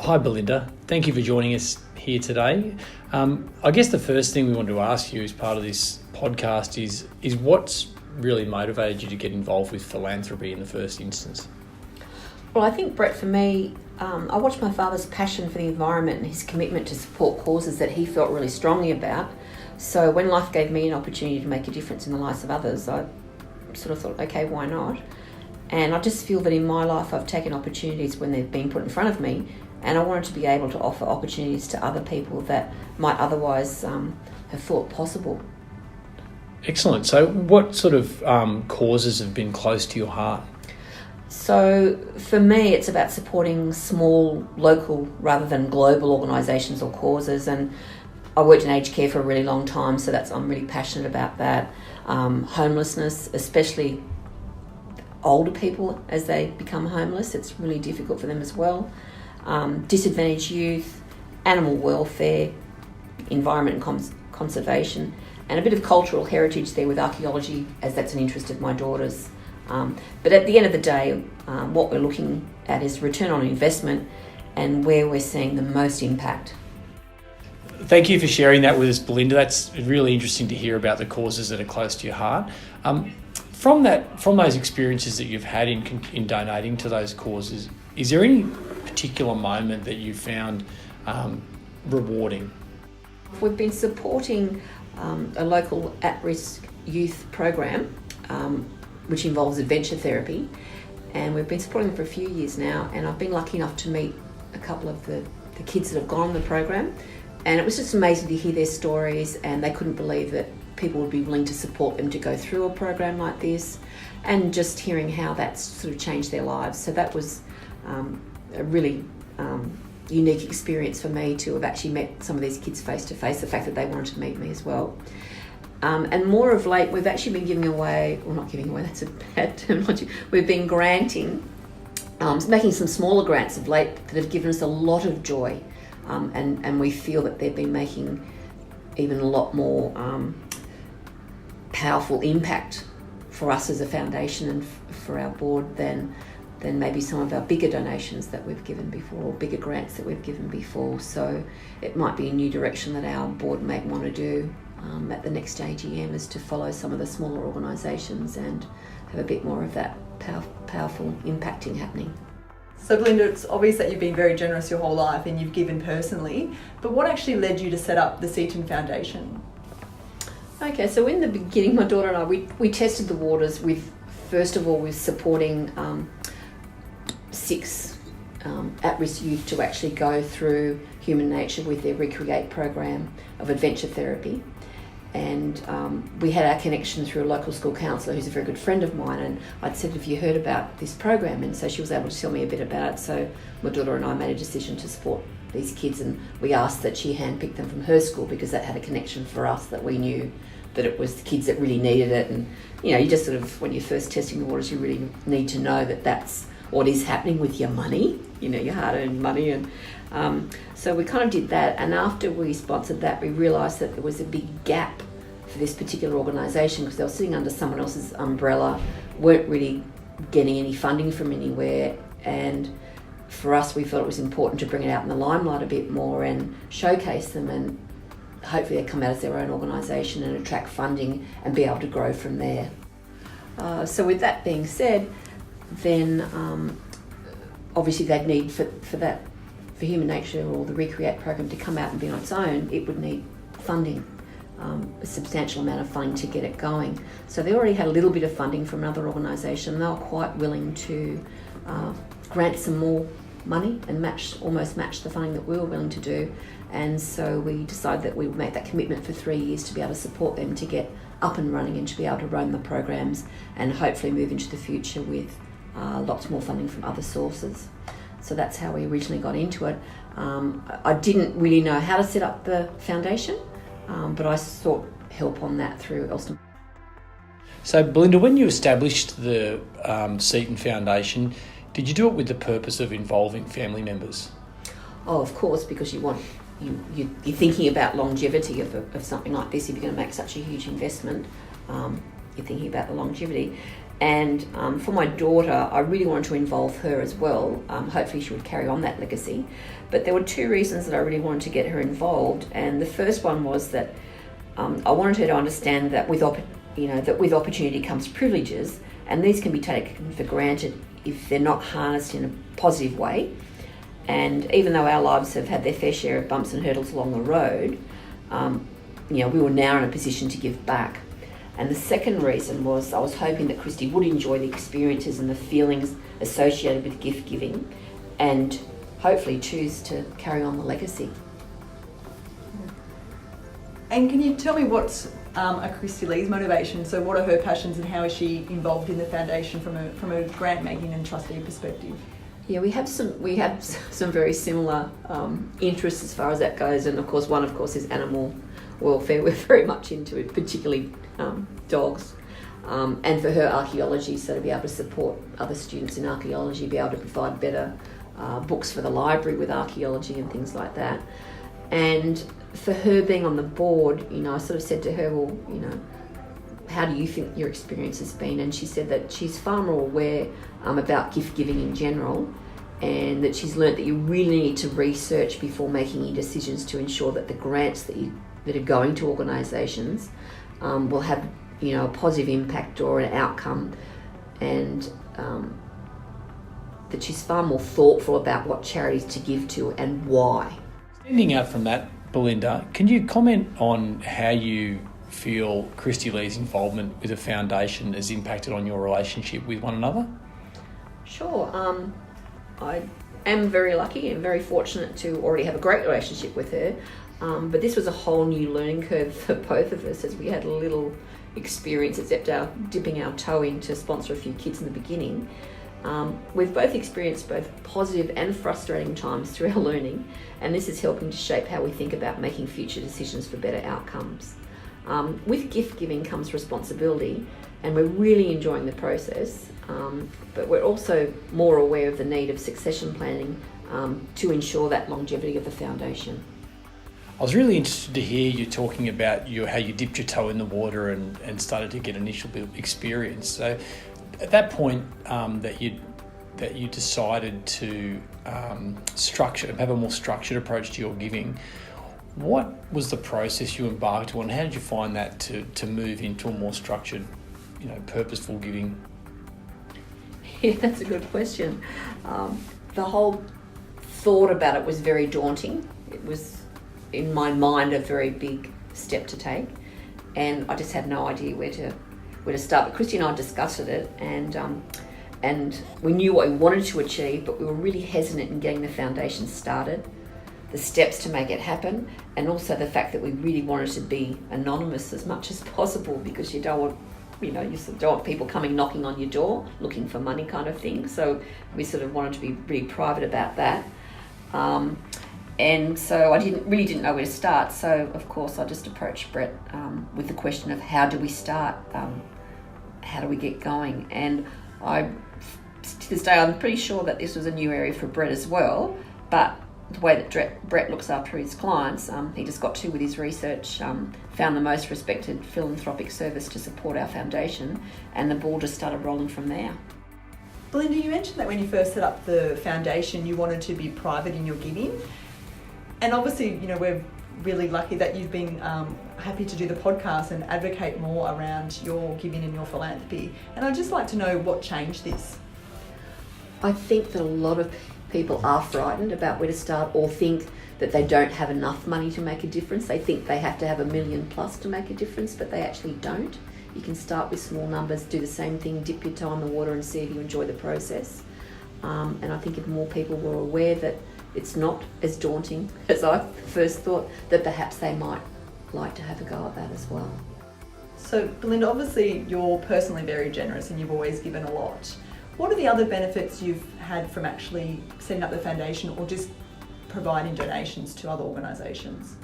Hi Belinda, thank you for joining us here today. I guess the first thing we want to ask you as part of this podcast is what's really motivated you to get involved with philanthropy in the first instance? Well, I think, Brett, for me, I watched my father's passion for the environment and his commitment to support causes that he felt really strongly about. So when life gave me an opportunity to make a difference in the lives of others, I sort of thought, okay, why not? And I just feel that in my life I've taken opportunities when they've been put in front of me, and I wanted to be able to offer opportunities to other people that might otherwise have thought possible. Excellent. So what sort of causes have been close to your heart? So for me, it's about supporting small, local, rather than global organisations or causes. And I worked in aged care for a really long time, so I'm really passionate about that. Homelessness, especially older people as they become homeless, it's really difficult for them as well. Disadvantaged youth, animal welfare, environment and conservation, and a bit of cultural heritage there with archaeology, as that's an interest of my daughters. But at the end of the day, what we're looking at is return on investment and where we're seeing the most impact. Thank you for sharing that with us, Belinda. That's really interesting to hear about the causes that are close to your heart. From those experiences that you've had in donating to those causes, is there any particular moment that you found rewarding? We've been supporting a local at-risk youth program, which involves adventure therapy, and we've been supporting them for a few years now, and I've been lucky enough to meet a couple of the kids that have gone on the program, and it was just amazing to hear their stories, and they couldn't believe that people would be willing to support them to go through a program like this, and just hearing how that's sort of changed their lives. So that was a really unique experience for me to have actually met some of these kids face to face, the fact that they wanted to meet me as well. And more of late, we've actually been giving away, or not giving away, that's a bad terminology, we've been granting, making some smaller grants of late that have given us a lot of joy, and we feel that they've been making even a lot more powerful impact for us as a foundation and for our board than maybe some of our bigger donations that we've given before, or bigger grants that we've given before. So it might be a new direction that our board may want to do at the next AGM, is to follow some of the smaller organisations and have a bit more of that powerful impacting happening. So Belinda, it's obvious that you've been very generous your whole life and you've given personally, but what actually led you to set up the Seaton Foundation? Okay, so in the beginning, my daughter and I, we tested the waters with, first of all, with supporting 6 at-risk youth to actually go through Human Nature with their Recreate program of adventure therapy. And we had our connection through a local school counsellor who's a very good friend of mine, and I'd said, have you heard about this program? And so she was able to tell me a bit about it. So my daughter and I made a decision to support these kids, and we asked that she handpick them from her school because that had a connection for us, that we knew that it was the kids that really needed it. And you just sort of, when you're first testing the waters, you really need to know that that's what is happening with your money, your hard-earned money. And so we kind of did that, and after we sponsored that, we realised that there was a big gap for this particular organisation because they were sitting under someone else's umbrella, weren't really getting any funding from anywhere, and for us we felt it was important to bring it out in the limelight a bit more and showcase them, and hopefully they come out as their own organisation and attract funding and be able to grow from there. So with that being said, then obviously they'd need for Human Nature or the Recreate program to come out and be on its own, it would need funding, a substantial amount of funding to get it going. So they already had a little bit of funding from another organisation. They were quite willing to grant some more money and almost match the funding that we were willing to do. And so we decided that we would make that commitment for 3 years to be able to support them to get up and running and to be able to run the programs and hopefully move into the future with lots more funding from other sources. So that's how we originally got into it. I didn't really know how to set up the foundation, but I sought help on that through Elston. So Belinda, when you established the Seaton Foundation, did you do it with the purpose of involving family members? Oh, of course, because you're thinking about longevity of something like this. If you're going to make such a huge investment, you're thinking about the longevity. And for my daughter, I really wanted to involve her as well. Hopefully she would carry on that legacy. But there were two reasons that I really wanted to get her involved. And the first one was that I wanted her to understand that with opportunity comes privileges, and these can be taken for granted if they're not harnessed in a positive way. And even though our lives have had their fair share of bumps and hurdles along the road, we were now in a position to give back. And the second reason was I was hoping that Christy would enjoy the experiences and the feelings associated with gift giving, and hopefully choose to carry on the legacy. And can you tell me what's Christy Lee's motivation? So what are her passions and how is she involved in the foundation from a grant making and trustee perspective? Yeah, we have some very similar interests as far as that goes, and of course one is animal welfare. We're very much into it, particularly dogs, and for her archaeology, so to be able to support other students in archaeology, be able to provide better books for the library with archaeology and things like that. And for her being on the board, I sort of said to her, well, how do you think your experience has been? And she said that she's far more aware about gift giving in general, and that she's learnt that you really need to research before making any decisions to ensure that the grants that are going to organisations will have a positive impact or an outcome, and that she's far more thoughtful about what charities to give to and why. Standing out from that, Belinda, can you comment on how you feel Christy Lee's involvement with the foundation has impacted on your relationship with one another? Sure. I am very lucky and very fortunate to already have a great relationship with her, but this was a whole new learning curve for both of us, as we had little experience except dipping our toe in to sponsor a few kids in the beginning. We've both experienced both positive and frustrating times through our learning, and this is helping to shape how we think about making future decisions for better outcomes. With gift giving comes responsibility, and we're really enjoying the process, but we're also more aware of the need of succession planning to ensure that longevity of the foundation. I was really interested to hear you talking about how you dipped your toe in the water and started to get initial experience. So at that point that you decided to have a more structured approach to your giving, what was the process you embarked on? How did you find that to move into a more structured, purposeful giving? Yeah, that's a good question. The whole thought about it was very daunting. It was, in my mind, a very big step to take, and I just had no idea where to start. But Christy and I discussed it, and we knew what we wanted to achieve, but we were really hesitant in getting the foundation started, the steps to make it happen, and also the fact that we really wanted to be anonymous as much as possible, because you don't want, you sort of don't want people coming knocking on your door looking for money kind of thing. So we sort of wanted to be really private about that. And so I didn't know where to start. So of course I just approached Brett with the question of how do we start? How do we get going? And to this day, I'm pretty sure that this was a new area for Brett as well, but the way that Brett looks after his clients, he just got to with his research, found the most respected philanthropic service to support our foundation, and the ball just started rolling from there. Belinda, you mentioned that when you first set up the foundation, you wanted to be private in your giving. And obviously, we're really lucky that you've been happy to do the podcast and advocate more around your giving and your philanthropy. And I'd just like to know what changed this. I think that a lot of people are frightened about where to start, or think that they don't have enough money to make a difference. They think they have to have $1 million plus to make a difference, but they actually don't. You can start with small numbers, do the same thing, dip your toe in the water and see if you enjoy the process. And I think if more people were aware that it's not as daunting as I first thought, that perhaps they might like to have a go at that as well. So Belinda, obviously you're personally very generous and you've always given a lot. What are the other benefits you've had from actually setting up the foundation or just providing donations to other organisations?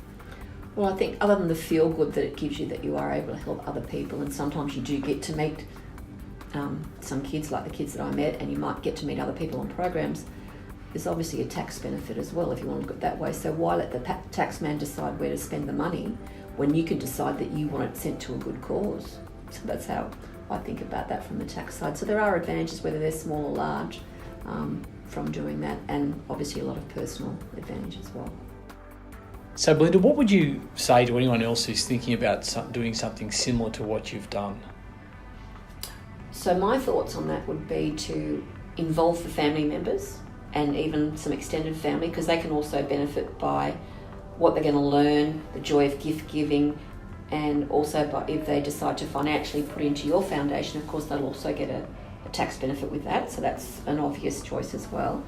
Well, I think other than the feel good that it gives you, that you are able to help other people, and sometimes you do get to meet some kids, like the kids that I met, and you might get to meet other people on programs. There's obviously a tax benefit as well if you want to look at it that way. So why let the tax man decide where to spend the money when you can decide that you want it sent to a good cause? So that's how I think about that from the tax side. So there are advantages, whether they're small or large, from doing that, and obviously a lot of personal advantage as well. So Belinda, what would you say to anyone else who's thinking about doing something similar to what you've done? So my thoughts on that would be to involve the family members and even some extended family, because they can also benefit by what they're going to learn, the joy of gift giving, and also by, if they decide to financially put into your foundation, of course they'll also get a tax benefit with that, so that's an obvious choice as well.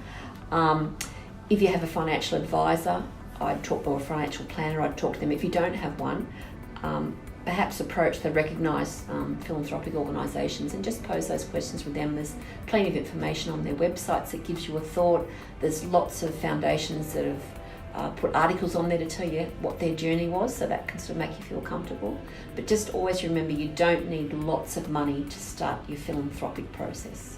If you have a financial advisor, I'd talk, or a financial planner, I'd talk to them. If you don't have one, perhaps approach the recognised philanthropic organisations and just pose those questions with them. There's plenty of information on their websites that gives you a thought. There's lots of foundations that have put articles on there to tell you what their journey was, so that can sort of make you feel comfortable. But just always remember, you don't need lots of money to start your philanthropic process.